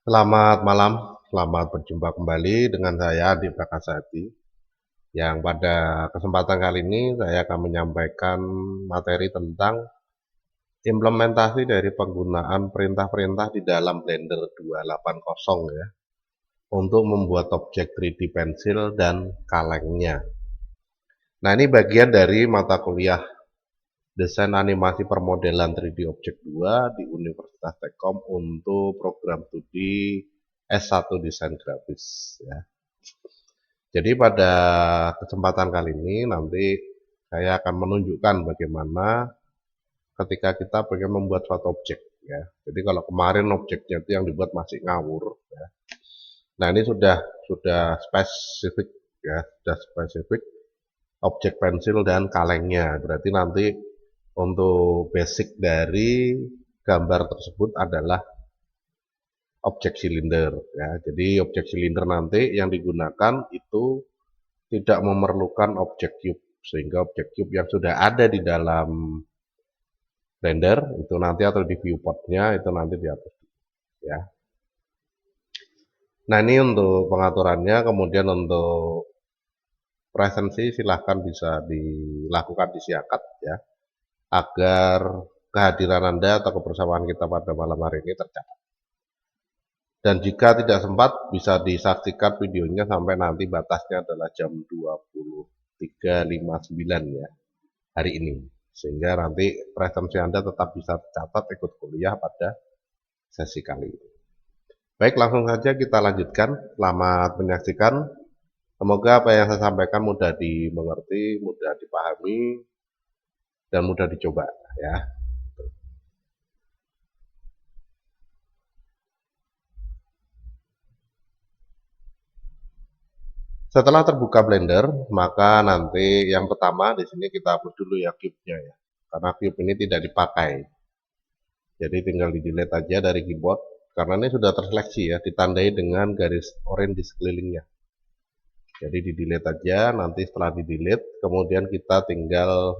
Selamat malam, selamat berjumpa kembali dengan saya Adi Prakasati, yang pada kesempatan kali ini saya akan menyampaikan materi tentang implementasi dari penggunaan perintah-perintah di dalam Blender 280 ya, untuk membuat objek 3D pensil dan kalengnya. Nah, ini bagian dari mata kuliah Desain Animasi Permodelan 3D Objek 2 di Universitas Tekkom untuk program studi S1 Desain Grafis ya. Jadi pada kesempatan kali ini nanti saya akan menunjukkan bagaimana ketika kita pengen membuat suatu objek ya. Jadi kalau kemarin objeknya itu yang dibuat masih ngawur ya. Nah, ini sudah spesifik ya, sudah spesifik objek pensil dan kalengnya. Berarti nanti untuk basic dari gambar tersebut adalah objek silinder ya. Jadi objek silinder nanti yang digunakan itu tidak memerlukan objek cube, sehingga objek cube yang sudah ada di dalam Blender itu nanti atau di viewportnya itu nanti dihapus ya. Nah, ini untuk pengaturannya. Kemudian untuk presensi silahkan bisa dilakukan disiakat ya, agar kehadiran Anda atau kebersamaan kita pada malam hari ini tercatat. Dan jika tidak sempat bisa disaksikan videonya sampai nanti batasnya adalah jam 23.59 ya hari ini, sehingga nanti presensi Anda tetap bisa tercatat ikut kuliah pada sesi kali ini. Baik, langsung saja kita lanjutkan. Selamat menyaksikan. Semoga apa yang saya sampaikan mudah dimengerti, mudah dipahami, dan mudah dicoba ya. Setelah terbuka Blender, maka nanti yang pertama di sini kita hapus dulu ya cube-nya ya. Karena cube ini tidak dipakai. Jadi tinggal di delete aja dari keyboard. Karena ini sudah terseleksi ya, ditandai dengan garis oranye di sekelilingnya. Jadi di delete aja, nanti setelah di delete, kemudian kita tinggal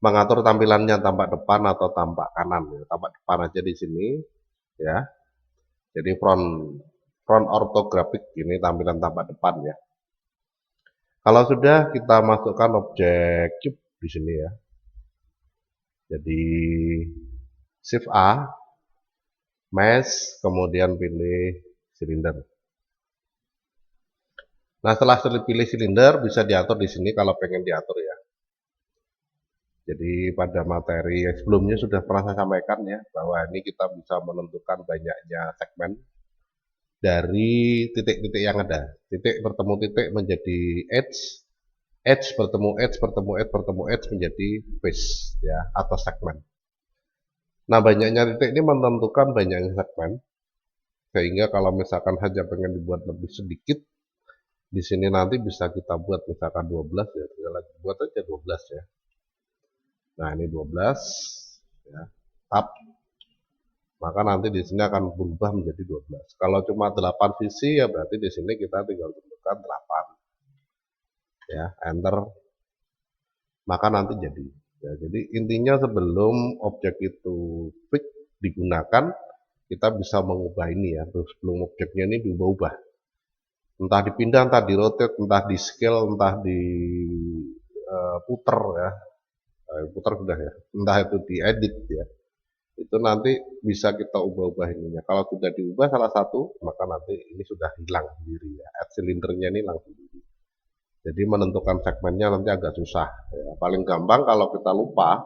mengatur tampilannya tampak depan atau tampak kanan ya. Tampak depan aja di sini ya. Jadi front orthographic ini tampilan tampak depan ya. Kalau sudah kita masukkan objek cube di sini ya. Jadi Shift A, mesh, kemudian pilih silinder. Nah, setelah pilih silinder bisa diatur di sini kalau pengen diatur ya. Jadi pada materi yang sebelumnya sudah pernah saya sampaikan ya, bahwa ini kita bisa menentukan banyaknya segmen dari titik-titik yang ada. Titik bertemu titik menjadi edge, edge bertemu edge, bertemu edge, bertemu edge menjadi face ya, atau segmen. Nah, banyaknya titik ini menentukan banyaknya segmen, sehingga kalau misalkan saja pengen dibuat lebih sedikit, di sini nanti bisa kita buat misalkan 12 ya, tinggal buat aja 12 ya. Nah, ini 12 ya, tab, maka nanti di sini akan berubah menjadi 12. Kalau cuma 8 sisi ya berarti di sini kita tinggal tentukan 8 ya, enter, maka nanti jadi ya. Jadi intinya sebelum objek itu fix digunakan, kita bisa mengubah ini ya, terus sebelum objeknya ini diubah-ubah, entah dipindah, entah di rotate, entah di scale, entah di puter ya, puter sudah ya, entah itu diedit ya, itu nanti bisa kita ubah-ubah ininya. Kalau sudah diubah salah satu, maka nanti ini sudah hilang sendiri ya, add silindernya ini hilang sendiri. Jadi menentukan segmennya nanti agak susah ya. Paling gampang kalau kita lupa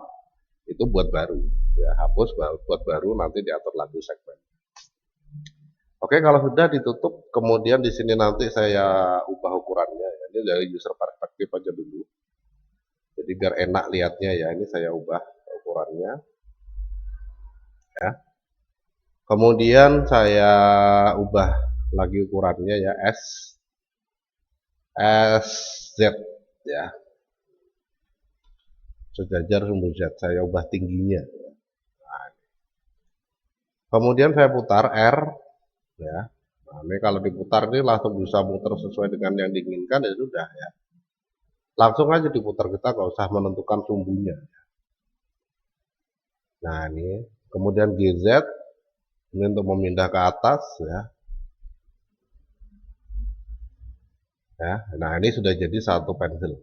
itu buat baru ya, hapus buat baru, nanti diatur lagi segmen. Oke, kalau sudah ditutup, kemudian di sini nanti saya ubah ukurannya ya. Ini dari user perspektif aja dulu, jadi biar enak lihatnya ya. Ini saya ubah ukurannya ya. Kemudian saya ubah lagi ukurannya ya, SZ ya, sejajar sumbu Z, saya ubah tingginya. Nah, kemudian saya putar R ya. Nah, ini kalau diputar ini langsung bisa muter sesuai dengan yang diinginkan ya sudah ya. Langsung aja diputar, kita nggak usah menentukan sumbunya. Nah, ini kemudian GZ Ini untuk memindah ke atas ya. Ya, nah ini sudah jadi satu pensil.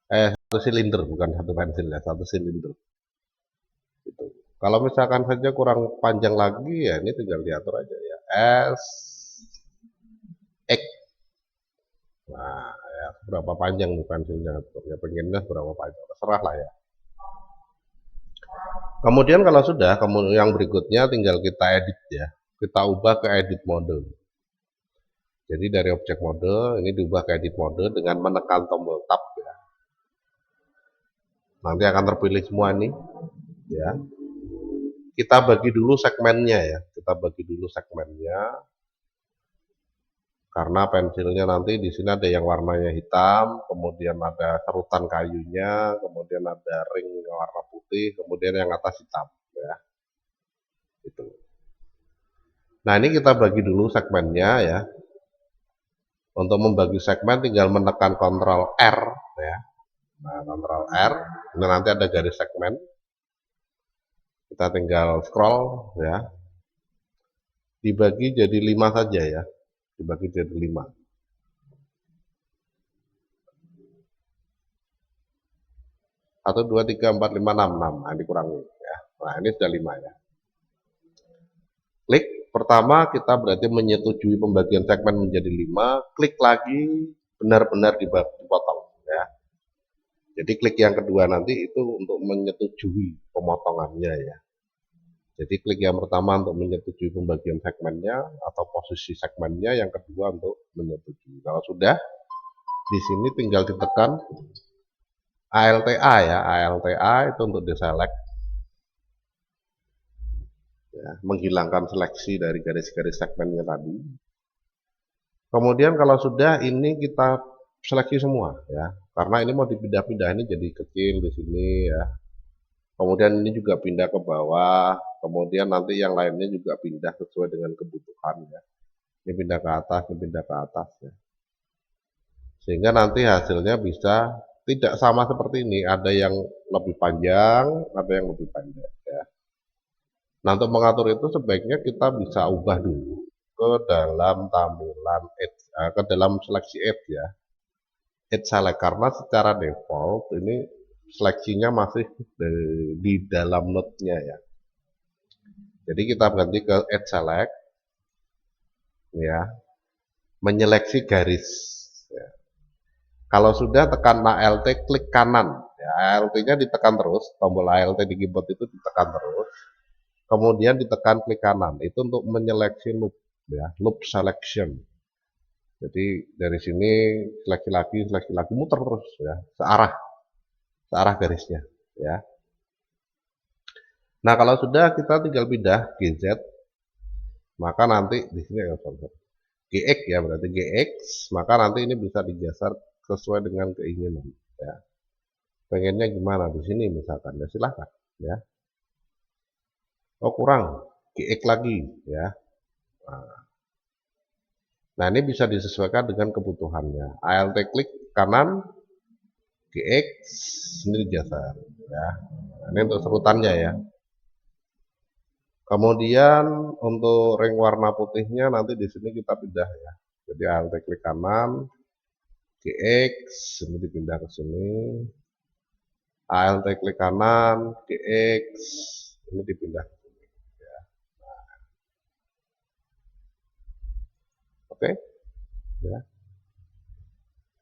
Satu silinder, bukan satu pensil ya, satu silinder. Gitu. Kalau misalkan saja kurang panjang lagi ya ini tinggal diatur aja ya. S X. Nah, ya, berapa panjang nih pensilnya? Ya pengennya berapa panjang? Terserah lah ya. Kemudian kalau sudah, kemudian yang berikutnya tinggal kita edit ya. Kita ubah ke edit mode. Jadi dari objek mode ini diubah ke edit mode dengan menekan tombol tab ya. Nanti akan terpilih semua nih ya. Kita bagi dulu segmennya ya. Kita bagi dulu segmennya. Karena pensilnya nanti di sini ada yang warnanya hitam, kemudian ada serutan kayunya, kemudian ada ring warna putih, kemudian yang atas hitam ya. Itu. Nah, ini kita bagi dulu segmennya ya. Untuk membagi segmen tinggal menekan Ctrl R ya. Nah, Ctrl R, ini nanti ada garis segmen. Kita tinggal scroll ya. Dibagi jadi 5 saja ya. Dibagi jadi 5. Atau 2, 3, 4, 5, 6. Nah, dikurangi ya. Nah, ini sudah 5 ya. Klik pertama kita berarti menyetujui pembagian segmen menjadi 5. Klik lagi benar-benar dipotong ya. Jadi klik yang kedua nanti itu untuk menyetujui pemotongannya ya. Jadi klik yang pertama untuk menyetujui pembagian segmennya atau posisi segmennya, yang kedua untuk menyetujui. Kalau sudah, di sini tinggal ditekan ALTA ya, ALTA itu untuk deselect, ya, menghilangkan seleksi dari garis-garis segmennya tadi. Kemudian kalau sudah ini kita seleksi semua ya, karena ini mau dipindah-pindah, ini jadi kecil di sini ya. Kemudian ini juga pindah ke bawah, kemudian nanti yang lainnya juga pindah sesuai dengan kebutuhan ya. Ini pindah ke atas, ini pindah ke atas ya. Sehingga nanti hasilnya bisa tidak sama seperti ini, ada yang lebih panjang, ada yang lebih pendek ya. Nah, untuk mengatur itu sebaiknya kita bisa ubah dulu ke dalam tampilan ke dalam seleksi edge ya. Edge select, karena secara default ini seleksinya masih di dalam node-nya ya. Jadi kita ganti ke edge select ya, menyeleksi garis ya. Kalau sudah tekan ALT, klik kanan ya, ALT-nya ditekan terus, tombol ALT di keyboard itu ditekan terus, kemudian ditekan klik kanan, itu untuk menyeleksi loop ya, loop selection. Jadi dari sini seleksi lagi, muter terus ya, searah garisnya ya. Nah, kalau sudah kita tinggal pindah GZ, maka nanti di sini ya GX ya, berarti GX, maka nanti ini bisa digeser sesuai dengan keinginan ya. Pengennya gimana di sini misalkan ya, silahkan ya. Oh kurang, GX lagi ya. Nah, ini bisa disesuaikan dengan kebutuhannya. ALT klik kanan, GX ini digeser ya. Nah, ini untuk serutannya ya. Kemudian untuk ring warna putihnya nanti di sini kita pindah ya. Jadi ALT klik kanan, GX ini dipindah ke sini. ALT klik kanan, GX ini dipindah ke sini ya. Nah. Oke. Ya.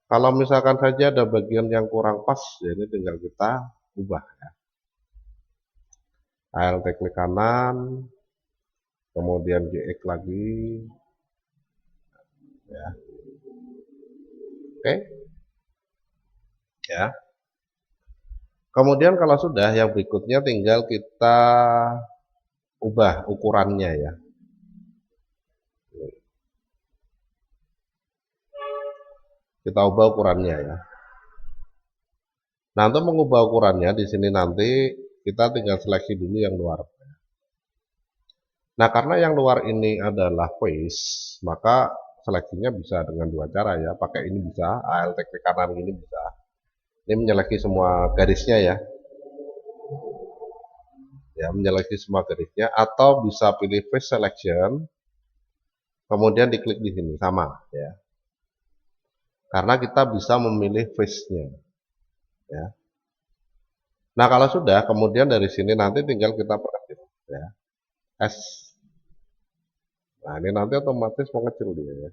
Kalau misalkan saja ada bagian yang kurang pas, ya ini tinggal kita ubah ya. ALT klik kanan, kemudian GX lagi ya. Oke ya. Kemudian kalau sudah, yang berikutnya tinggal kita ubah ukurannya ya. Kita ubah ukurannya ya. Nah, untuk mengubah ukurannya di sini nanti kita tinggal seleksi dulu yang luar. Nah, karena yang luar ini adalah face, maka seleksinya bisa dengan dua cara ya. Pakai ini bisa, ALT klik kanan ini bisa. Ini menyeleksi semua garisnya ya. ya, menyeleksi semua garisnya, atau bisa pilih face selection, kemudian diklik di sini sama ya. Karena kita bisa memilih face-nya ya. Nah, kalau sudah, kemudian dari sini nanti tinggal kita perkecil ya. S. Nah, ini nanti otomatis mengecil dia ya.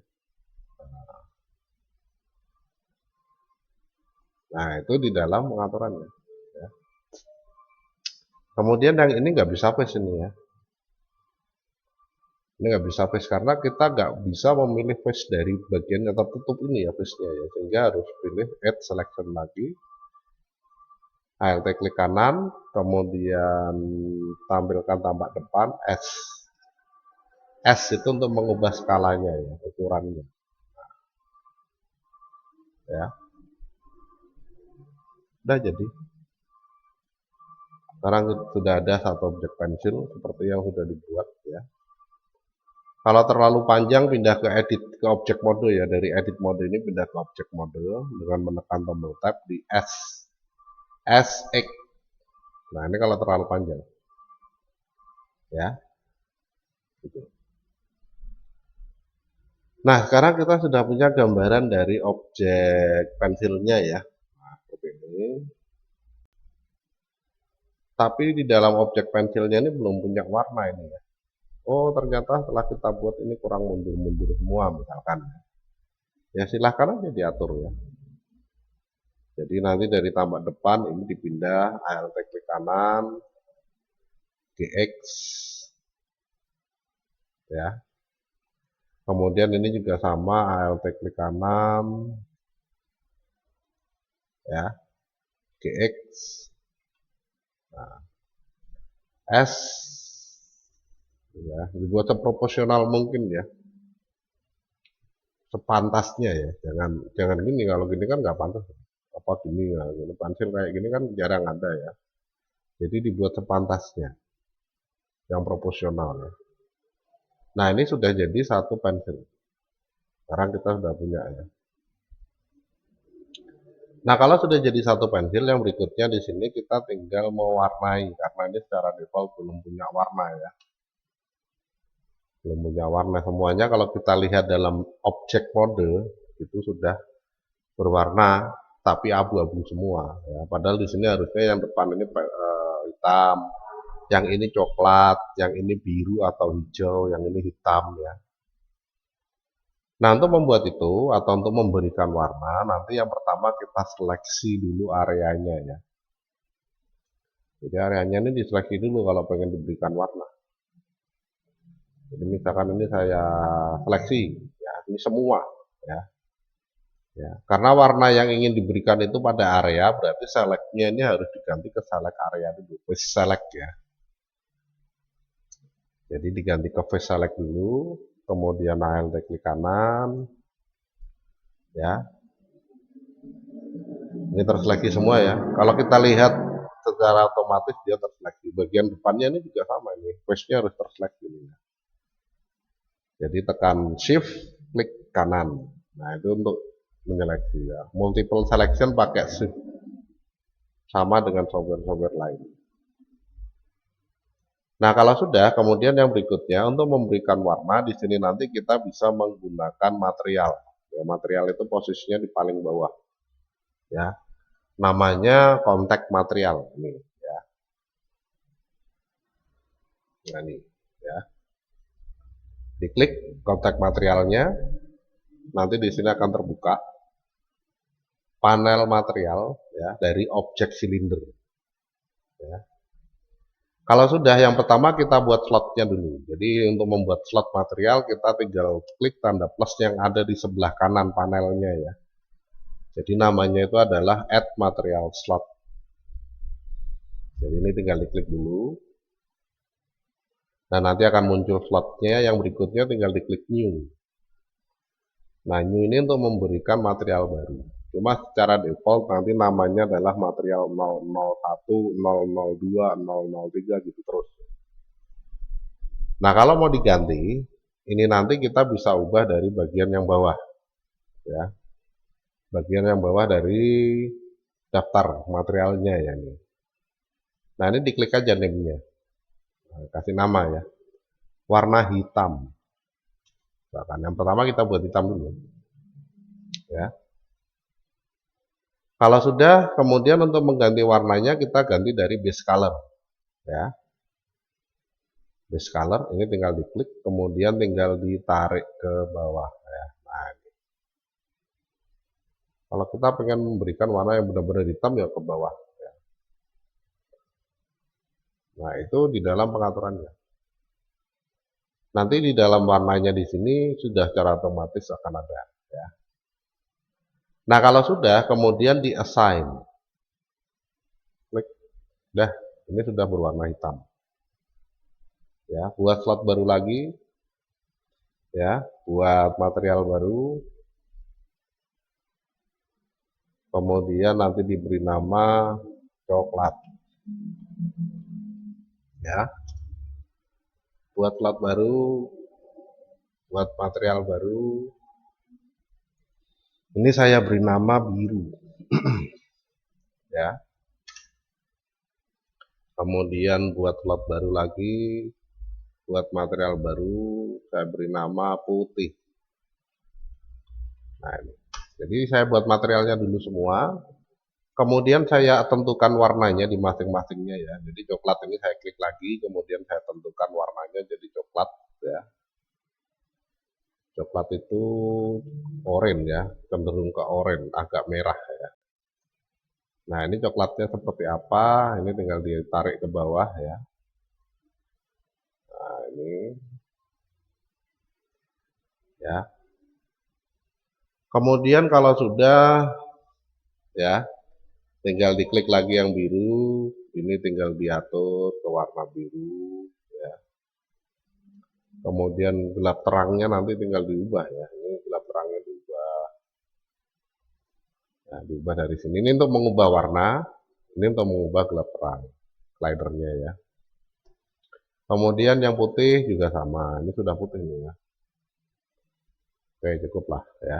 Nah, itu di dalam pengaturannya ya. Kemudian yang ini nggak bisa face ini ya. Ini nggak bisa face karena kita nggak bisa memilih face dari bagian yang tertutup ini ya, face-nya ya. Sehingga harus pilih add selection lagi. Alt klik kanan, kemudian tampilkan tampak depan S. S itu untuk mengubah skalanya ya, ukurannya. Ya. Udah jadi. Sekarang sudah ada satu objek pensil seperti yang sudah dibuat ya. Kalau terlalu panjang pindah ke edit ke objek mode ya, dari edit mode ini pindah ke objek mode dengan menekan tombol tab di S. SX. Nah, ini kalau terlalu panjang. Ya. Gitu. Nah, sekarang kita sudah punya gambaran dari objek pensilnya ya. Nah, seperti ini. Tapi di dalam objek pensilnya ini belum punya warna ini ya. Oh, ternyata setelah kita buat ini kurang mundur-mundur semua misalkan. Ya silahkan aja diatur ya. Jadi nanti dari tampak depan ini dipindah, Alt klik kanan, GX, ya. Kemudian ini juga sama, Alt klik kanan, ya, GX, nah, S, ya, dibuat seproporsional mungkin ya, sepantasnya ya, jangan gini, kalau gini kan nggak pantas, apa gini ya, pensil kayak gini kan jarang ada ya, jadi dibuat sepantasnya, yang proporsional ya. Nah, ini sudah jadi satu pensil. Sekarang kita sudah punya ya. Nah, kalau sudah jadi satu pensil, yang berikutnya di sini kita tinggal mewarnai karena ini secara default belum punya warna ya. Belum punya warna semuanya. Kalau kita lihat dalam objek mode itu sudah berwarna tapi abu-abu semua ya. Padahal di sini harusnya yang depan ini hitam, yang ini coklat, yang ini biru atau hijau, yang ini hitam ya. Nah, untuk membuat itu atau untuk memberikan warna, nanti yang pertama kita seleksi dulu areanya ya. Jadi areanya ini diseleksi dulu kalau pengen diberikan warna. Jadi misalkan ini saya seleksi, ya ini semua ya. Ya, karena warna yang ingin diberikan itu pada area, berarti selectnya ini harus diganti ke select area dulu, face select ya. Jadi diganti ke face select dulu, kemudian Alt klik kanan, ya. Ini terseleksi semua ya. Kalau kita lihat secara otomatis dia terseleksi. Bagian depannya ini juga sama ini, face-nya harus terseleksi ini. Jadi tekan shift, klik kanan. Nah, itu untuk menyeleksi ya. Multiple selection pakai shift. Sama dengan software-software lain. Nah, kalau sudah, kemudian yang berikutnya untuk memberikan warna di sini nanti kita bisa menggunakan material. Ya, material itu posisinya di paling bawah. Ya. Namanya kontak material ini ya. Nah, ini ya. Diklik kontak materialnya, nanti di sini akan terbuka panel material ya dari objek silinder. Ya. Kalau sudah, yang pertama kita buat slotnya dulu. Jadi untuk membuat slot material kita tinggal klik tanda plus yang ada di sebelah kanan panelnya ya. Jadi namanya itu adalah add material slot. Jadi ini tinggal diklik dulu. Nah, nanti akan muncul slotnya, yang berikutnya tinggal diklik new. Nah, new ini untuk memberikan material baru. Cuma secara default nanti namanya adalah material 001, 002, 003 gitu terus. Nah, kalau mau diganti, ini nanti kita bisa ubah dari bagian yang bawah. Ya. Bagian yang bawah dari daftar materialnya ya ini. Nah, ini diklik aja name-nya. Nah, kasih nama ya, warna hitam. Misalkan yang pertama kita buat hitam dulu, ya. Kalau sudah, kemudian untuk mengganti warnanya kita ganti dari base color, ya. Base color ini tinggal diklik, kemudian tinggal ditarik ke bawah, ya. Nah, ini. Kalau kita pengen memberikan warna yang benar-benar hitam ya ke bawah. Ya. Nah, itu di dalam pengaturannya. Nanti di dalam warnanya di sini sudah secara otomatis akan ada, ya. Nah, kalau sudah, kemudian di assign. Klik, dah, ini sudah berwarna hitam. Ya, buat slot baru lagi, ya, buat material baru, kemudian nanti diberi nama coklat, ya. Buat slot baru, buat material baru, ini saya beri nama biru, ya. Kemudian buat slot baru lagi, buat material baru, saya beri nama putih. Nah, ini. Jadi saya buat materialnya dulu semua, kemudian saya tentukan warnanya di masing-masingnya ya. Jadi coklat ini saya klik lagi, kemudian saya tentukan warnanya jadi coklat ya. Coklat itu oranye ya, cenderung ke oranye, agak merah ya. Nah, ini coklatnya seperti apa? Ini tinggal ditarik ke bawah ya. Nah, ini ya. Kemudian kalau sudah ya, tinggal diklik lagi yang biru, ini tinggal diatur ke warna biru ya. Kemudian gelap terangnya nanti tinggal diubah ya, ini gelap terangnya diubah. Nah, diubah dari sini, ini untuk mengubah warna, ini untuk mengubah gelap terang slidernya ya. Kemudian yang putih juga sama, ini sudah putih nih ya. Oke, cukup lah ya.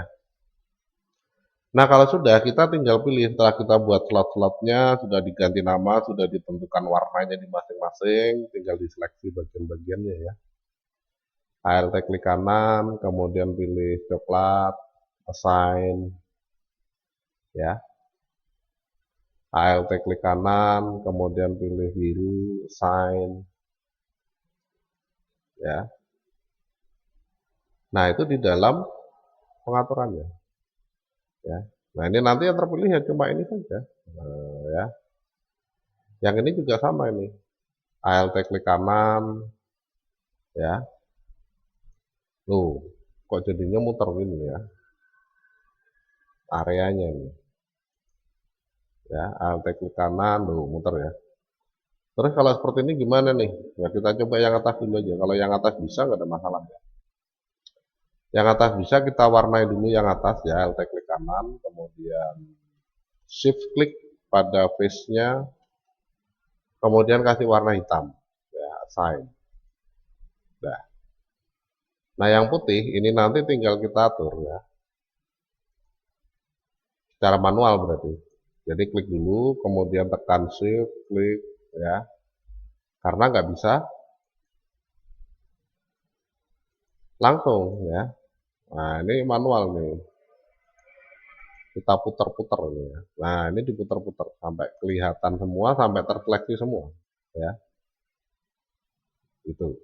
Nah, kalau sudah, kita tinggal pilih setelah kita buat slot-slotnya, sudah diganti nama, sudah ditentukan warnanya di masing-masing, tinggal diseleksi bagian-bagiannya ya. Alt klik kanan, kemudian pilih coklat, assign, ya. Alt klik kanan, kemudian pilih biru, assign, ya. Nah, itu di dalam pengaturannya, ya. Nah, ini nanti yang terpilih ya cuma ini saja, ya. Yang ini juga sama ini. Alt klik kanan, ya. Loh, kok jadinya muter gini ya? Areanya ini. Ya, alt klik kanan, loh, muter ya. Terus kalau seperti ini gimana nih? Ya kita coba yang atas dulu aja. Kalau yang atas bisa nggak ada masalah ya. Yang atas bisa kita warnai dulu yang atas ya, alt klik kanan, kemudian shift klik pada face-nya, kemudian kasih warna hitam. Ya, assign. Nah. Nah, yang putih ini nanti tinggal kita atur ya. Secara manual berarti. Jadi klik dulu, kemudian tekan shift, klik ya. Karena nggak bisa langsung ya. Nah, ini manual nih. Kita putar-putar ini ya. Nah, ini diputar-putar sampai kelihatan semua, sampai terseleksi semua ya. Itu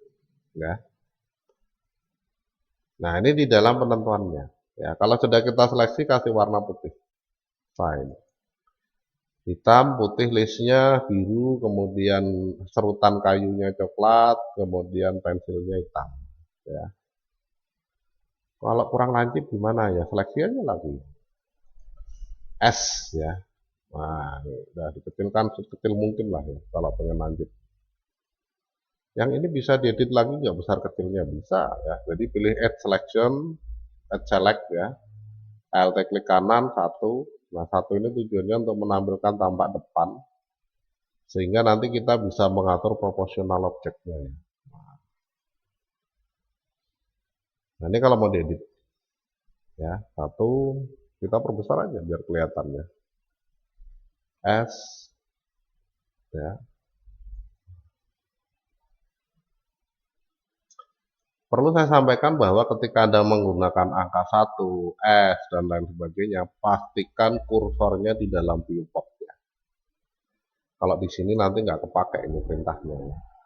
ya. Nah, ini di dalam penentuannya. Ya, kalau sudah kita seleksi kasih warna putih. Fine. Hitam, putih listnya biru, kemudian serutan kayunya coklat, kemudian pensilnya hitam. Ya. Kalau kurang lancip gimana ya? Seleksi aja lagi. S ya. Nah, ini udah dikecilkan sekecil mungkin lah ya kalau pengen lancip. Yang ini bisa diedit lagi nggak besar kecilnya bisa ya. Jadi pilih add selection, add select ya. Alt klik kanan satu. Nah, satu ini tujuannya untuk menampilkan tampak depan sehingga nanti kita bisa mengatur proporsional objeknya ya. Nah, ini kalau mau diedit ya, satu kita perbesar aja biar kelihatannya. S ya. Perlu saya sampaikan bahwa ketika Anda menggunakan angka 1, S, dan lain sebagainya, pastikan kursornya di dalam viewport ya. Kalau di sini nanti nggak kepake ini perintahnya.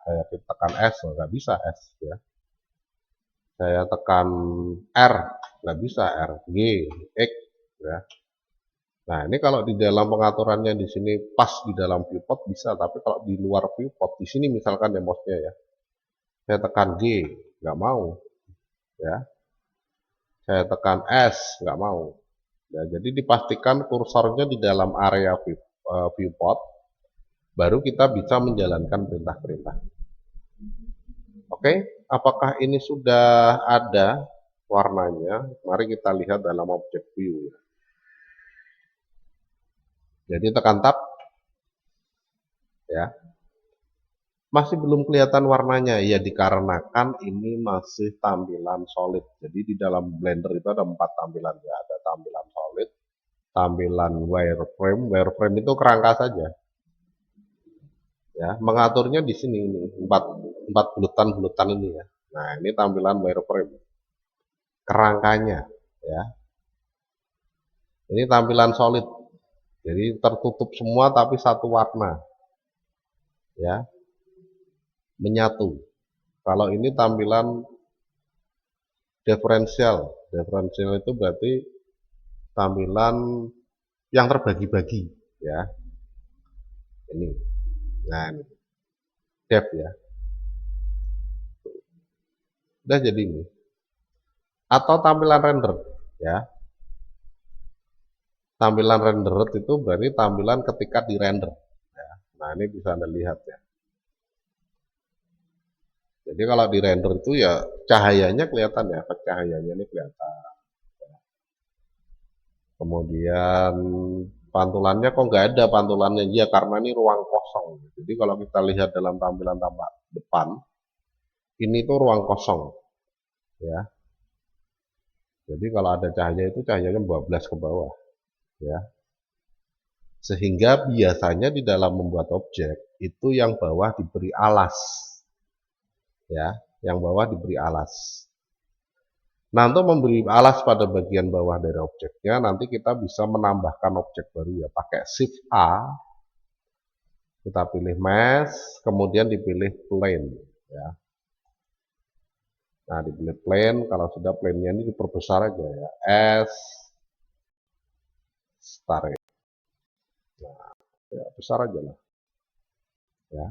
Saya tekan S, nggak bisa S ya. Saya tekan R, nggak bisa R, G, X ya. Nah, ini kalau di dalam pengaturannya di sini pas di dalam viewport bisa, tapi kalau di luar viewport, di sini misalkan ya mouse-nya ya, saya tekan G, nggak mau ya. Saya tekan S, nggak mau. Ya, jadi dipastikan kursornya di dalam area viewport, baru kita bisa menjalankan perintah-perintah. Oke, apakah ini sudah ada warnanya? Mari kita lihat dalam object view. Jadi tekan tab, ya. Masih belum kelihatan warnanya, ya dikarenakan ini masih tampilan solid. Jadi di dalam Blender itu ada 4 tampilan ya, ada tampilan solid, tampilan wireframe itu kerangka saja. Ya, mengaturnya di sini ini 4 bulutan-bulutan ini ya. Nah, ini tampilan wireframe. Kerangkanya ya. Ini tampilan solid. Jadi tertutup semua tapi satu warna. Ya. Menyatu. Kalau ini tampilan diferensial. Diferensial itu berarti tampilan yang terbagi-bagi ya. Ini. Nah, ini. Depth ya. Udah jadi ini. Atau tampilan render ya. Tampilan rendered itu berarti tampilan ketika di render ya. Nah, ini bisa Anda lihat ya. Jadi kalau di render itu ya cahayanya kelihatan ya, efek cahayanya ini kelihatan. Kemudian pantulannya kok nggak ada pantulannya, ya karena ini ruang kosong. Jadi kalau kita lihat dalam tampilan tampak depan, ini tuh ruang kosong ya. Jadi kalau ada cahaya itu cahayanya 12 ke bawah ya. Sehingga biasanya di dalam membuat objek itu yang bawah diberi alas ya, yang bawah diberi alas. Nah, untuk memberi alas pada bagian bawah dari objeknya, nanti kita bisa menambahkan objek baru ya, pakai Shift A, kita pilih Mesh, kemudian dipilih Plane ya. Nah, dipilih Plane, kalau sudah plane-nya ini diperbesar aja ya, S, Star. Nah, ya, besar aja lah ya.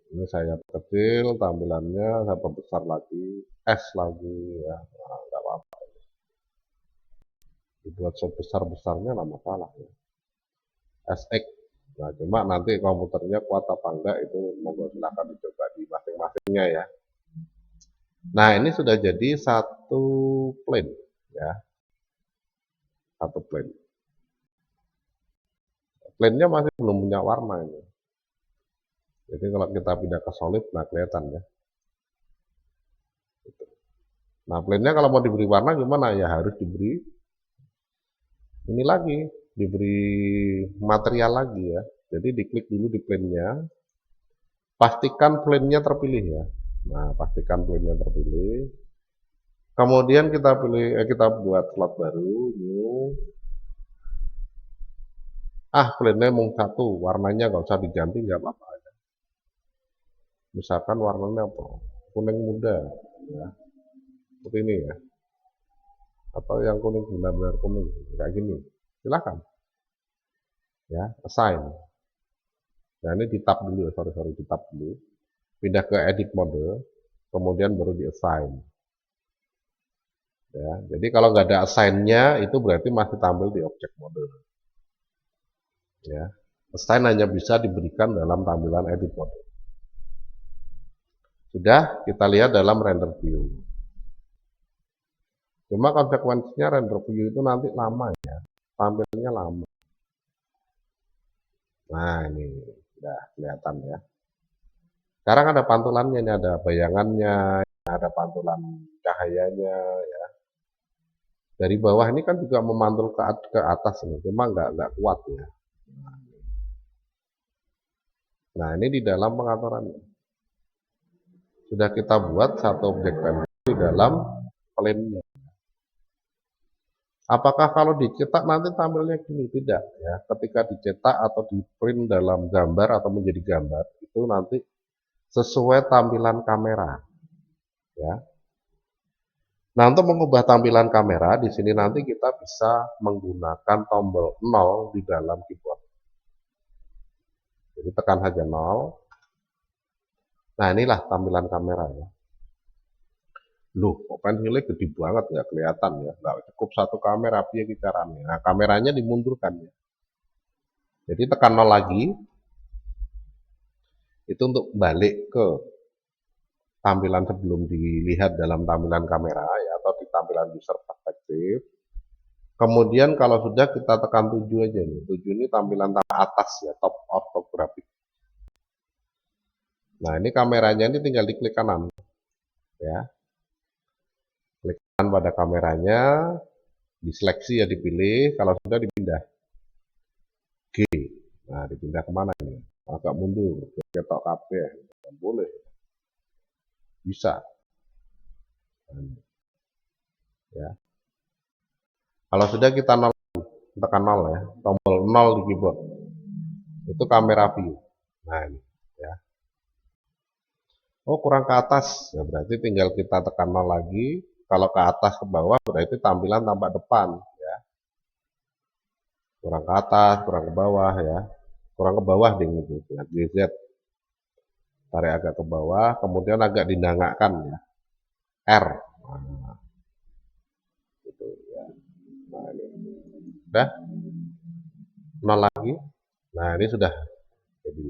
Ini saya kecil tampilannya, saya perbesar lagi, S lagi ya, nah, nggak apa-apa. Dibuat sebesar-besarnya nggak masalah ya. SX. Nah, cuma nanti komputernya kuat apa enggak itu monggo silahkan dicoba di masing-masingnya ya. Nah, ini sudah jadi satu plane ya. Satu plane. Plane-nya masih belum punya warna ini. Jadi kalau kita pindah ke solid, nah kelihatan ya. Nah, plane-nya kalau mau diberi warna gimana? Ya harus diberi ini lagi, diberi material lagi ya. Jadi diklik dulu di plane-nya. Pastikan plane-nya terpilih ya. Nah, pastikan plane-nya terpilih. Kemudian kita pilih, kita buat slot baru, new. Plane-nya mau satu, warnanya nggak usah diganti, nggak apa-apa. Misalkan warnanya apa? Kuning muda, ya. Seperti ini ya. Atau yang kuning benar-benar kuning, kayak gini. Silakan. Ya, assign. Nah, ini di tab dulu, sorry, di tab dulu. Pindah ke edit mode, kemudian baru di assign. Ya, jadi kalau nggak ada assign-nya, itu berarti masih tampil di object mode. Ya, assign hanya bisa diberikan dalam tampilan edit mode. Sudah kita lihat dalam render view. Cuma konsekuensinya render view itu nanti lama ya, tampilnya lama. Nah, ini udah kelihatan ya. Sekarang ada pantulannya, ini ada bayangannya, ada pantulan cahayanya ya. Dari bawah ini kan juga memantul ke atas ini, cuma nggak kuat ya. Nah, ini di dalam pengaturannya. sudah kita buat satu objek pensil di dalam plane-nya. Apakah kalau dicetak nanti tampilnya gini? Tidak ya. Ketika dicetak atau di print dalam gambar atau menjadi gambar itu nanti sesuai tampilan kamera ya. Nah, untuk mengubah tampilan kamera di sini nanti kita bisa menggunakan tombol 0 di dalam keyboard. Jadi tekan saja 0. Nah, inilah tampilan kamera ya. Loh, kok pensilnya gede banget nggak kelihatan ya? Nggak cukup satu kamera, piye caranya? Nah, kameranya dimundurkan ya. Jadi tekan 0 lagi. Itu untuk balik ke tampilan sebelum dilihat dalam tampilan kamera ya, atau di tampilan user perspektif. Kemudian kalau sudah kita tekan 7 aja nih. 7 ini tampilan atas ya, top ortografik. Nah, ini kameranya ini tinggal diklik kanan ya. Klik kanan pada kameranya, diseleksi ya, dipilih, kalau sudah dipindah G. Nah, dipindah kemana ini? Agak mundur, ketok KB boleh. Bisa. Ya. Kalau sudah kita tekan 0 ya, tombol 0 di keyboard. Itu kamera view. Nah, ini ya. Oh, kurang ke atas. Ya, berarti tinggal kita tekan 0 lagi. Kalau ke atas ke bawah berarti tampilan tampak depan ya. Kurang ke atas, kurang ke bawah ya. Kurang ke bawah deh itu. Ya, GZ. Tarik agak ke bawah, kemudian agak didangakkan ya. R. Nah, gitu ya. Nah, ini. Udah? 0 lagi. Nah, ini sudah jadi.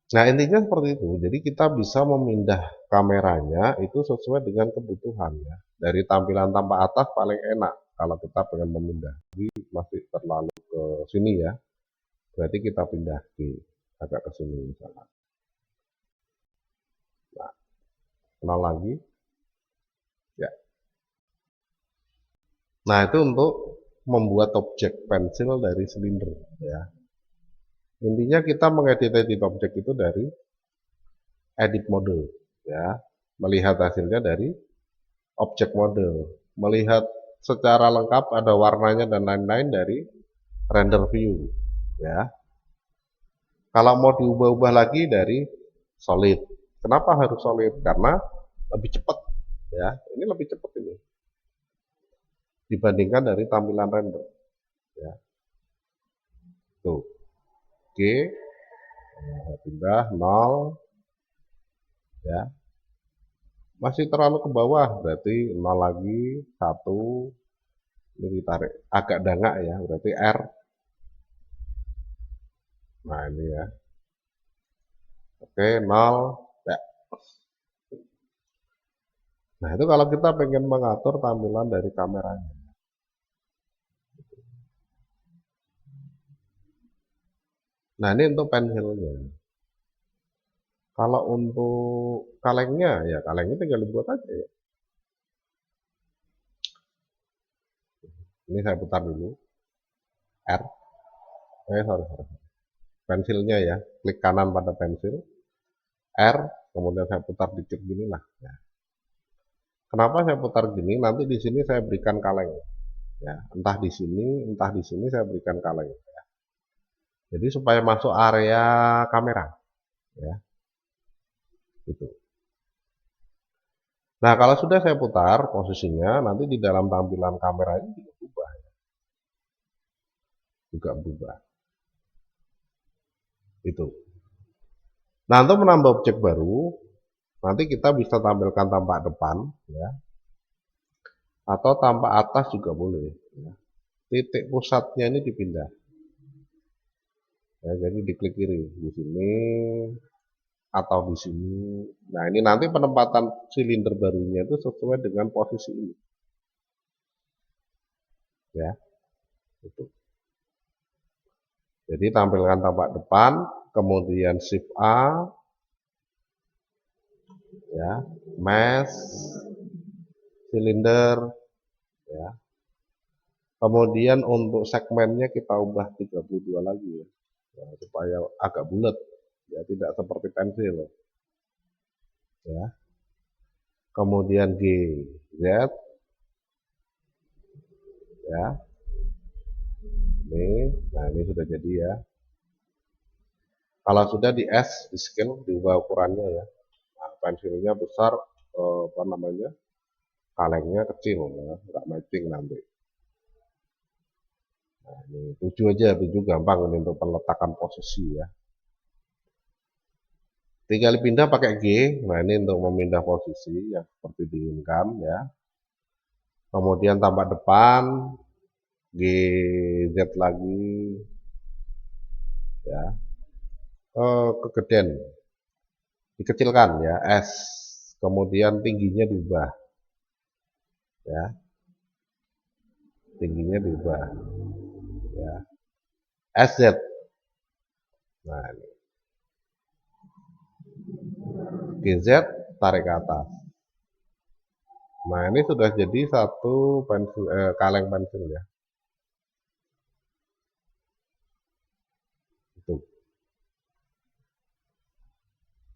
Nah, intinya seperti itu. Jadi kita bisa memindah kameranya itu sesuai dengan kebutuhan ya. Dari tampilan tampak atas paling enak kalau kita pengen memindah. Jadi masih terlalu ke sini ya. Berarti kita pindah ke agak ke sini misalnya. Nah, kenal lagi. Ya. Nah, itu untuk membuat objek pensil dari silinder ya. Intinya kita mengedit objek itu dari edit mode ya. Melihat hasilnya dari objek model, melihat secara lengkap ada warnanya dan lain-lain dari render view ya. Kalau mau diubah-ubah lagi dari solid. Kenapa harus solid? Karena lebih cepat ya. Ini lebih cepat ini dibandingkan dari tampilan render ya. Tuh. Oke. Nah, pindah 0 ya. Masih terlalu ke bawah, berarti 0 lagi, 1. Ini ditarik agak dangak ya, berarti R. Nah, ini ya. Oke, 0 ya. Nah, itu kalau kita pengen mengatur tampilan dari kameranya. Nah, ini untuk pensilnya. Kalau untuk kalengnya, ya kalengnya tinggal dibuat aja ya. Ini saya putar dulu. R. Sorry. Pensilnya ya, klik kanan pada pensil. R, kemudian saya putar dikit gini lah. Ya. Kenapa saya putar gini? Nanti di sini saya berikan kaleng. Ya, entah di sini saya berikan kaleng. Ya. Jadi supaya masuk area kamera. Ya. Itu. Nah, kalau sudah saya putar posisinya, nanti di dalam tampilan kamera ini juga berubah. Ya. Juga berubah. Itu. Nah, untuk menambah objek baru, nanti kita bisa tampilkan tampak depan, ya, atau tampak atas juga boleh. Ya. Titik pusatnya ini dipindah. Ya, jadi diklik kiri di sini atau di sini. Nah, ini nanti penempatan silinder barunya itu sesuai dengan posisi ini. Ya, itu. Jadi tampilkan tampak depan, kemudian Shift A, ya, mesh, silinder, ya. Kemudian untuk segmennya kita ubah 32 lagi ya, supaya agak bulat, ya tidak seperti pensil. ya. Kemudian G, Z, ya. Nah ini sudah jadi ya. Kalau sudah di S, di scale, diubah ukurannya ya. Nah, pensilnya besar, apa namanya, kalengnya kecil, ya. Nggak matching nanti. Nah, ini 7 aja, 7 gampang ini untuk peletakan posisi ya. Tinggal pindah pakai G, nah ini untuk memindah posisi yang seperti diinginkan ya. Kemudian tambah depan, G, Z lagi, ya. Kegedean, dikecilkan ya, S. Kemudian tingginya diubah, ya. Tingginya diubah, ya. SZ. Nah, ini. GZ tarik ke atas. Nah, ini sudah jadi satu pensil, kaleng pensil ya. Itu.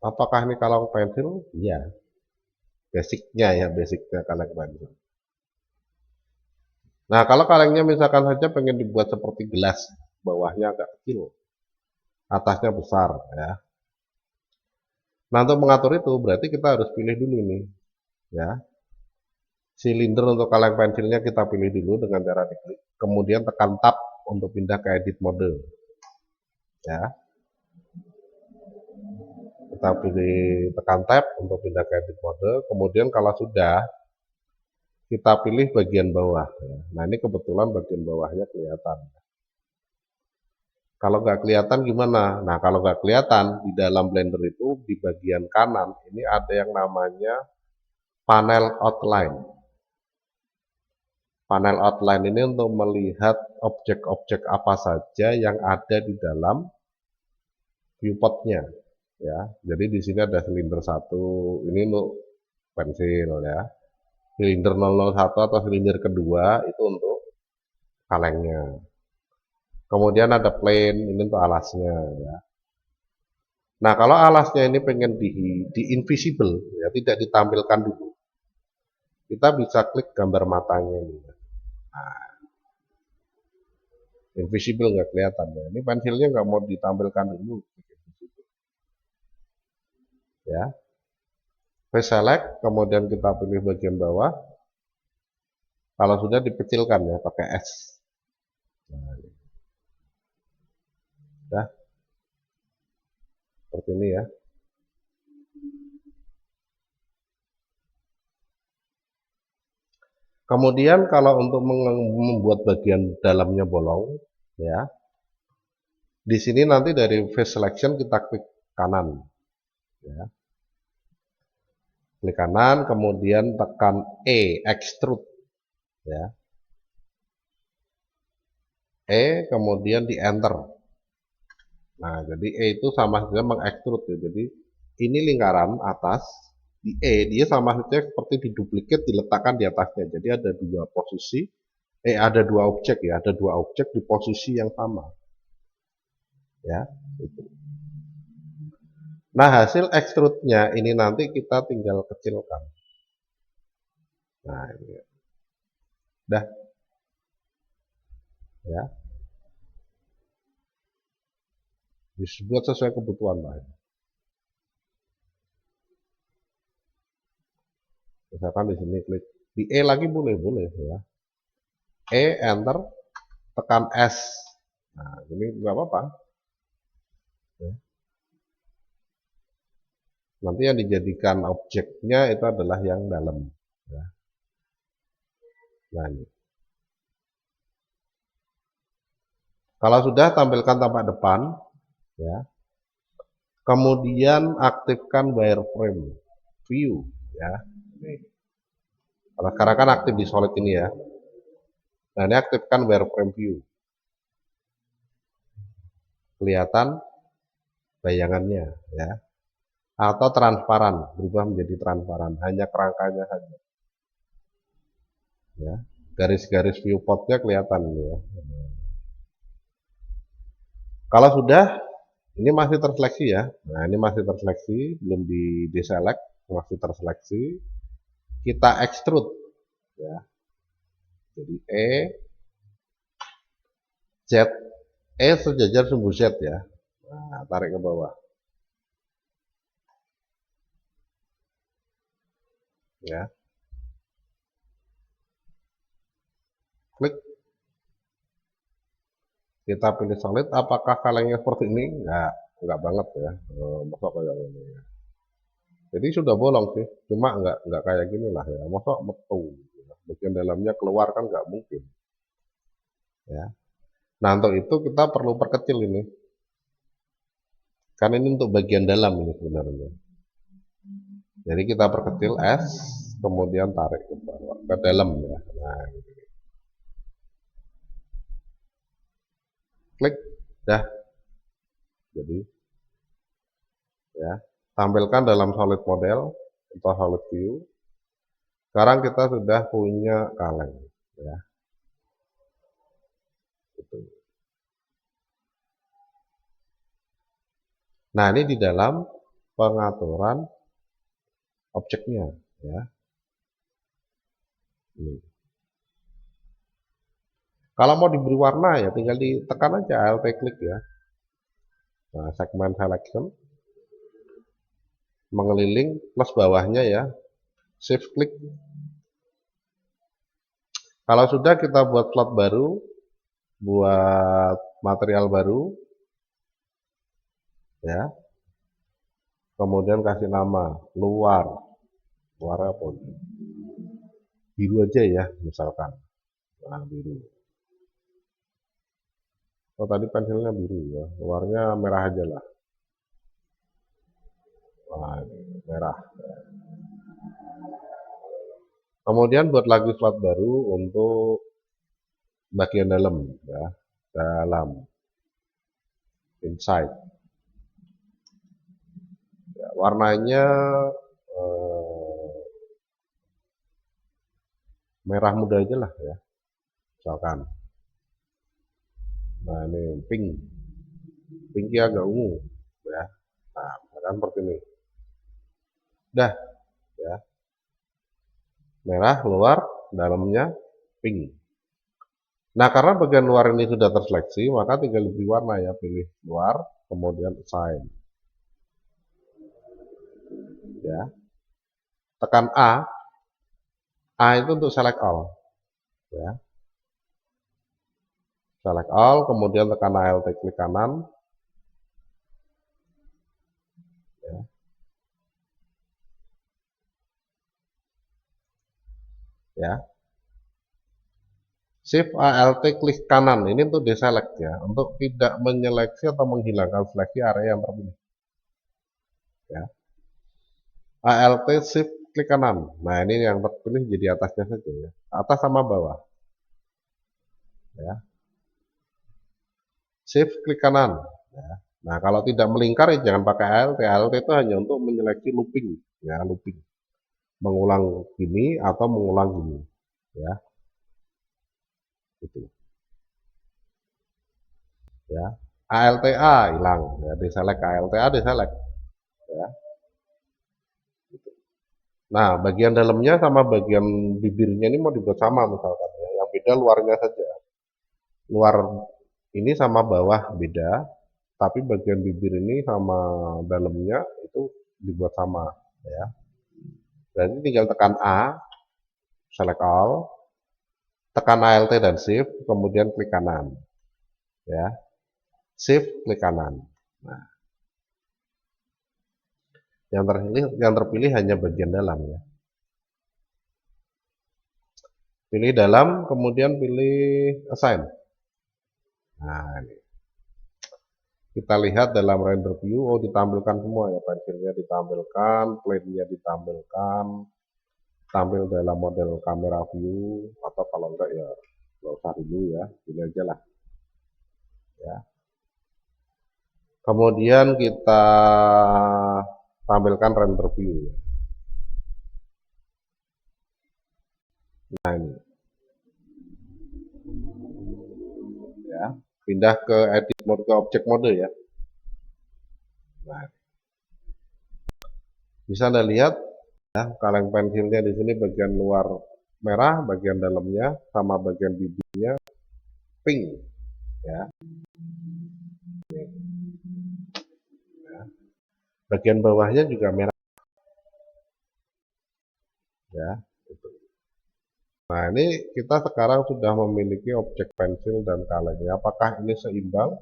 Apakah ini kaleng pensil? Iya. Basicnya ya, basicnya kaleng pensil. Nah, kalau kalengnya misalkan saja pengen dibuat seperti gelas, bawahnya agak kecil, atasnya besar ya. Nah, untuk mengatur itu berarti kita harus pilih dulu nih, ya. Silinder untuk kaleng pensilnya kita pilih dulu dengan cara diklik. Kemudian tekan tab untuk pindah ke edit mode. Ya. Kita pilih tekan tab untuk pindah ke edit mode. Kemudian kalau sudah, kita pilih bagian bawah. Nah, ini kebetulan bagian bawahnya kelihatan. Kalau nggak kelihatan gimana? Nah, kalau nggak kelihatan, di dalam Blender itu di bagian kanan ini ada yang namanya panel outline. Panel outline ini untuk melihat objek-objek apa saja yang ada di dalam viewportnya. Ya, jadi di sini ada silinder 1, ini untuk pensil ya. Silinder 001 atau silinder kedua itu untuk kalengnya. Kemudian ada plane, ini untuk alasnya ya. Nah, kalau alasnya ini pengen di invisible ya, tidak ditampilkan dulu. Kita bisa klik gambar matanya ini. Nah, invisible nggak kelihatan ya. Ini pensilnya nggak mau ditampilkan dulu. Ya. Face select, kemudian kita pilih bagian bawah. Kalau sudah dikecilkan ya pakai S. Nah, ya. Seperti ini ya. Kemudian kalau untuk membuat bagian dalamnya bolong, ya, di sini nanti dari face selection kita klik kanan, ya, klik kanan, kemudian tekan extrude, ya, kemudian di enter. Nah, jadi itu sama saja mengextrude, ya. Jadi ini lingkaran atas. Di dia sama saja seperti diduplikat diletakkan di atasnya. Jadi ada dua posisi, ada dua objek ya, ada dua objek di posisi yang sama. Ya, itu. Nah, hasil extrude-nya ini nanti kita tinggal kecilkan. Nah, ini. Dah. Ya. Dibuat sesuai kebutuhan lah. Misalkan di sini klik di lagi boleh ya. Enter, tekan S. Nah, ini nggak apa-apa. Ya. Nanti yang dijadikan objeknya itu adalah yang dalam. Ya. Nah, ini. Kalau sudah tampilkan tampak depan, ya. Kemudian aktifkan wireframe view, ya. Ini. Kalau sekarang kan aktif di solid ini ya. Nah, ini aktifkan wireframe view. Kelihatan bayangannya, ya. Atau transparan, berubah menjadi transparan, hanya kerangkanya saja. Ya, garis-garis viewportnya kelihatan ya. Kalau sudah, ini masih terseleksi ya. Nah, ini masih terseleksi, belum di deselect masih terseleksi, kita extrude ya. Jadi Z, sejajar sumbu Z ya. Nah, tarik ke bawah. Ya. Klik. Kita pilih solid, apakah kalengnya seperti ini? Enggak banget ya. Masa kayak ini ya. Jadi sudah bolong sih, cuma enggak kayak gini lah ya. Masa metu. Bagian dalamnya keluar kan enggak mungkin. Ya. Nah, untuk itu kita perlu perkecil ini. Kan ini untuk bagian dalam ini sebenarnya. Jadi kita perkecil S, kemudian tarik ke bawah, ke dalam ya. Nah, gitu. Klik, dah. Jadi, ya, tampilkan dalam solid model atau solid view. Sekarang kita sudah punya kaleng, ya. Gitu. Nah, ini di dalam pengaturan objeknya, ya. Ini. Kalau mau diberi warna ya tinggal ditekan aja Alt klik ya. Nah, segmen selection mengeliling plus bawahnya ya. Shift klik. Kalau sudah kita buat slot baru, buat material baru ya. Kemudian kasih nama luar apa? Biru aja ya misalkan. Nah, biru. Oh, tadi pensilnya biru ya, luarnya merah aja lah. Nah, ini merah. Kemudian buat lagi slot baru untuk bagian dalam ya, dalam inside. Ya, warnanya merah muda aja lah ya, misalkan. Nah, ini pink, pinknya agak ungu ya. Nah, misalkan seperti ini. Dah ya, merah luar, dalamnya pink. Nah, karena bagian luar ini sudah terseleksi, maka tinggal diberi warna ya, pilih luar, kemudian assign. Ya. Tekan A. A itu untuk select all. Ya. Select all, kemudian tekan Alt klik kanan. Ya. Ya. Shift Alt klik kanan ini untuk deselect ya, untuk tidak menyeleksi atau menghilangkan seleksi area yang terpilih. Ya. Alt Shift klik kanan. Nah, ini yang terpilih jadi atasnya saja ya. Atas sama bawah. Ya. Shift klik kanan. Ya. Nah, kalau tidak melingkar ya jangan pakai Alt. Alt itu hanya untuk menyeleksi looping, ya, looping. Mengulang gini atau mengulang gini, ya. Itu. Ya. ALTA hilang, ya, deselect ALTA deselect, ya. Nah, bagian dalamnya sama bagian bibirnya ini mau dibuat sama misalkan ya. Yang beda luarnya saja. Luar ini sama bawah beda, tapi bagian bibir ini sama dalamnya itu dibuat sama ya. Berarti tinggal tekan A, select all, tekan Alt dan Shift, kemudian klik kanan. Ya. Shift klik kanan. Nah, yang terpilih hanya bagian dalam ya. Pilih dalam, kemudian pilih assign. Nah, ini. Kita lihat dalam render view, oh ditampilkan semua ya, pensilnya ditampilkan, plane-nya ditampilkan, tampil dalam model kamera view, atau kalau enggak ya nggak usah dulu ya, ini aja lah. Ya. Kemudian kita tampilkan render view ya. Nah, ini. Ya, pindah ke edit mode, ke object mode ya. Nah, bisa Anda lihat Ya, kaleng pensilnya di sini bagian luar merah, bagian dalamnya sama bagian bibirnya pink, ya. Bagian bawahnya juga merah, ya. Nah, ini kita sekarang sudah memiliki objek pensil dan kalengnya. Apakah ini seimbang?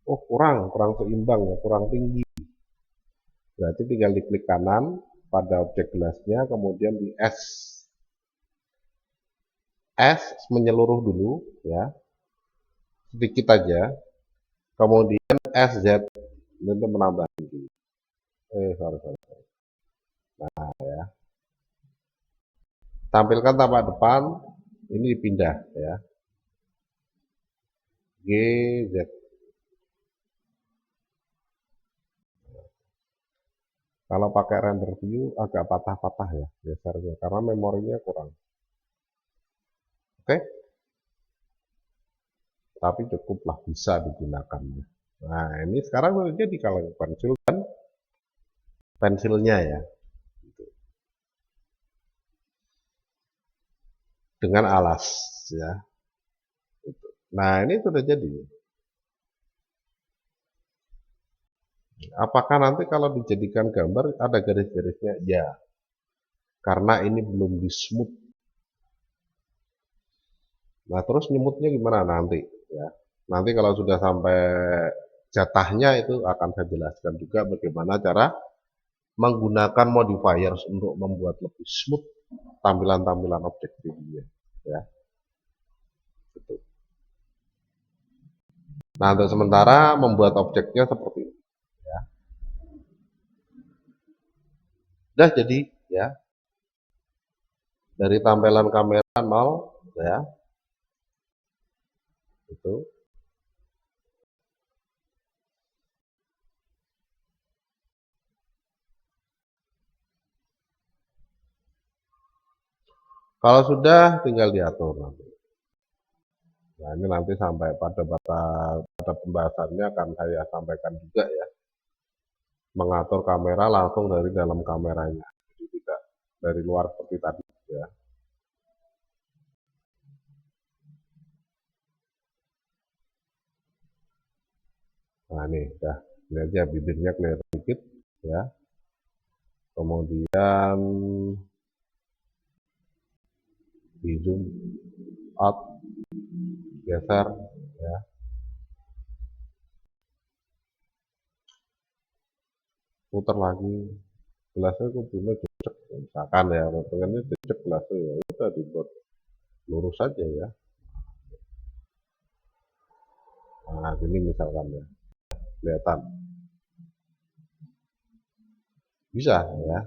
Oh, kurang seimbang ya, kurang tinggi. Berarti tinggal diklik kanan pada objek gelasnya, kemudian di S menyeluruh dulu, ya, sedikit aja. Kemudian SZ itu menambah tinggi. Sorry. Nah, ya. Tampilkan tampak depan, ini dipindah, ya. GZ. Kalau pakai render view agak patah-patah ya gesernya karena memorinya kurang. Oke, tapi cukuplah bisa digunakan. Nah, ini sekarang udah jadi kalau pensil dan pensilnya ya, dengan alas ya. Nah, ini sudah jadi. Apakah nanti kalau dijadikan gambar ada garis-garisnya? Ya, karena ini belum di smooth. Nah, terus nyemutnya gimana nanti? Ya, nanti kalau sudah sampai jatahnya itu akan saya jelaskan juga bagaimana cara menggunakan modifiers untuk membuat lebih smooth tampilan-tampilan objek 3D-nya. Ya, gitu. Nah, untuk sementara membuat objeknya seperti ini. Ya. Udah jadi ya. Dari tampilan kamera 0 ya. Itu. Kalau sudah tinggal diatur nanti. Nah, ini nanti sampai pada pembahasannya akan saya sampaikan juga ya. Mengatur kamera langsung dari dalam kameranya. Jadi tidak dari luar seperti tadi ya. Nah, ini dah. Ini aja bibirnya kelihatan sedikit ya. Kemudian di zoom out, geser ya. Putar lagi. Gelasnya kudunya cocok. Misalkan ya, pengennya cocok gelasnya ya. Udah dibuat lurus saja ya. Nah, ini misalkan ya. Kelihatan. Bisa ya.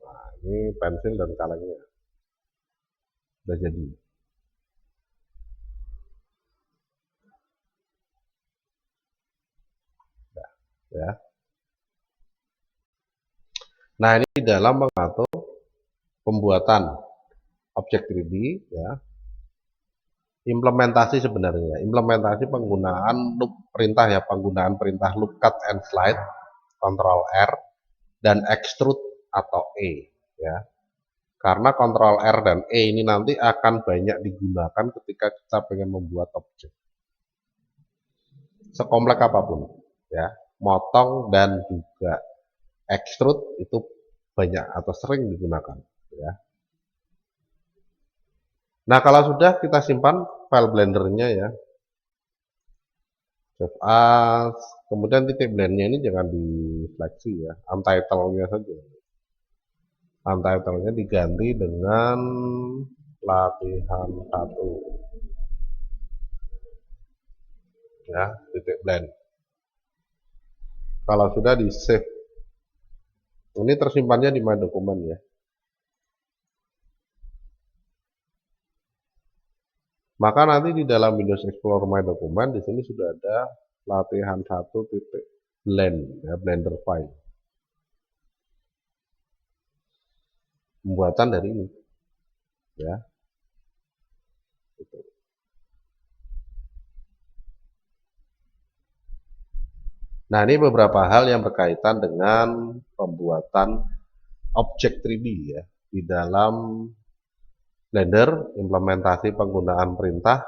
Nah, ini pensil dan kalengnya. Udah jadi. Nah, ya. Nah, ini di dalam mengatur pembuatan objek 3D ya. Implementasi sebenarnya, implementasi penggunaan loop perintah ya, penggunaan perintah loop cut and slide, Ctrl R dan extrude atau E ya. Karena Ctrl R dan E ini nanti akan banyak digunakan ketika kita pengen membuat objek. Sekompleks apapun ya, motong dan juga extrude itu banyak atau sering digunakan ya. Nah, kalau sudah kita simpan file blendernya ya. Save as, kemudian titik blendnya ini jangan diseleksi ya, untitled-nya saja. Untitled-nya diganti dengan latihan 1 ya, titik blend. Kalau sudah di save, ini tersimpannya di My Document ya. Maka nanti di dalam Windows Explorer My Document di sini sudah ada latihan 1 titik blend ya, blender file. Pembuatan dari ini ya. Gitu. Nah, ini beberapa hal yang berkaitan dengan pembuatan objek 3D ya di dalam Blender, implementasi penggunaan perintah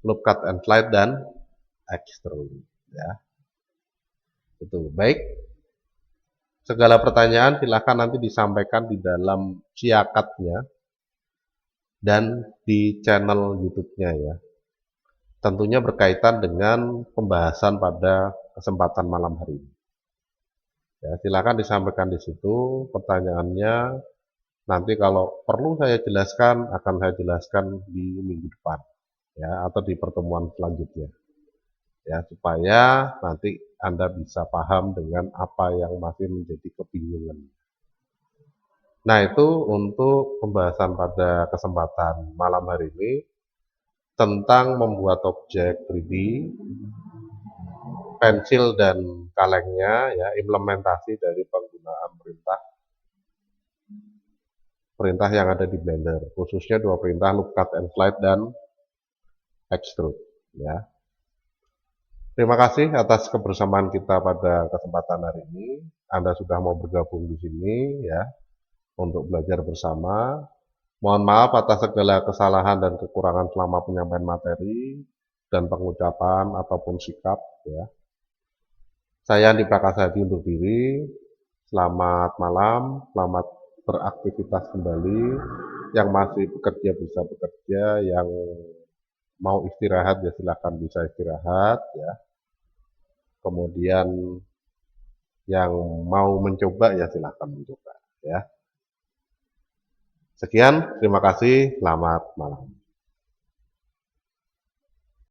loop cut and slide dan extrude ya. Itu baik. Segala pertanyaan silakan nanti disampaikan di dalam siakatnya dan di channel YouTube-nya ya. Tentunya berkaitan dengan pembahasan pada kesempatan malam hari ini. Ya, silakan disampaikan di situ pertanyaannya. Nanti kalau perlu saya jelaskan, akan saya jelaskan di minggu depan, ya, atau di pertemuan selanjutnya, ya, supaya nanti Anda bisa paham dengan apa yang masih menjadi kebingungan. Nah, itu untuk pembahasan pada kesempatan malam hari ini tentang membuat objek 3D, pensil dan kalengnya, ya, implementasi dari penggunaan perintah yang ada di Blender, khususnya dua perintah loop cut and slide dan extrude ya. Terima kasih atas kebersamaan kita pada kesempatan hari ini. Anda sudah mau bergabung di sini ya untuk belajar bersama. Mohon maaf atas segala kesalahan dan kekurangan selama penyampaian materi dan pengucapan ataupun sikap ya. Saya Andi Prakasadi undur diri. Selamat malam, selamat beraktivitas kembali. Yang masih bekerja bisa bekerja, yang mau istirahat ya silakan bisa istirahat ya. Kemudian yang mau mencoba ya silakan mencoba ya. Sekian, terima kasih, selamat malam.